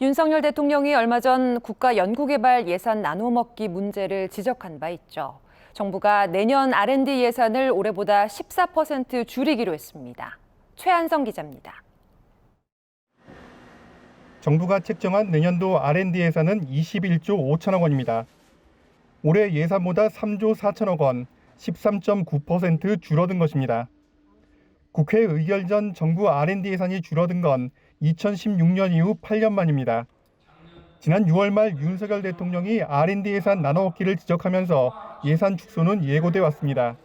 윤석열 대통령이 얼마 전 국가 연구개발 예산 나눠먹기 문제를 지적한 바 있죠. 정부가 내년 R&D 예산을 올해보다 14% 줄이기로 했습니다. 최한성 기자입니다. 정부가 책정한 내년도 R&D 예산은 21조 5천억 원입니다. 올해 예산보다 3조 4천억 원, 13.9% 줄어든 것입니다. 국회 의결 전 정부 R&D 예산이 줄어든 건 2016년 이후 8년 만입니다. 지난 6월 말 윤석열 대통령이 R&D 예산 나눠먹기를 지적하면서 예산 축소는 예고돼 왔습니다.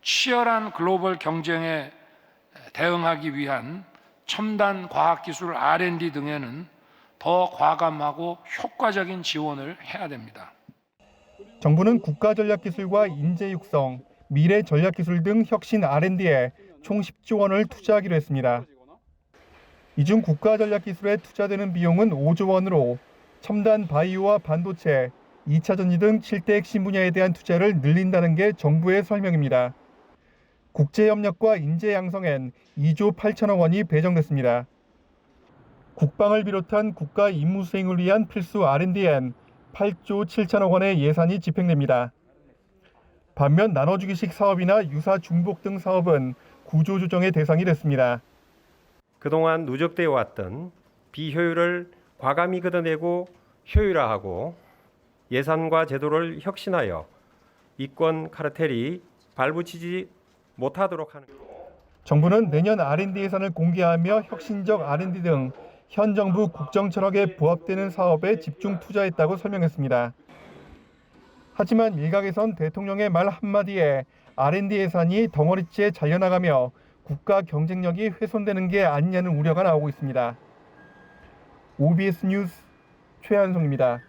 치열한 글로벌 경쟁에 대응하기 위한 첨단 과학기술 R&D 등에는 더 과감하고 효과적인 지원을 해야 됩니다. 정부는 국가전략기술과 인재육성, 미래전략기술 등 혁신 R&D에 총 10조 원을 투자하기로 했습니다. 이 중 국가전략기술에 투자되는 비용은 5조 원으로 첨단 바이오와 반도체, 2차 전지 등 7대 핵심 분야에 대한 투자를 늘린다는 게 정부의 설명입니다. 국제협력과 인재 양성엔 2조 8천억 원이 배정됐습니다. 국방을 비롯한 국가 임무 수행을 위한 필수 R&D엔 8조 7천억 원의 예산이 집행됩니다. 반면 나눠주기식 사업이나 유사 중복 등 사업은 구조조정의 대상이 됐습니다. 그동안 누적되어 왔던 비효율을 과감히 걷어내고 효율화하고 예산과 제도를 혁신하여 이권 카르텔이 발붙이지 못하도록 하는 정부는 내년 R&D 예산을 공개하며 혁신적 R&D 등 현 정부 국정 철학에 부합되는 사업에 집중 투자했다고 설명했습니다. 하지만 일각에선 대통령의 말 한마디에 R&D 예산이 덩어리째 잘려나가며 국가 경쟁력이 훼손되는 게 아니냐는 우려가 나오고 있습니다. OBS 뉴스 최한송입니다.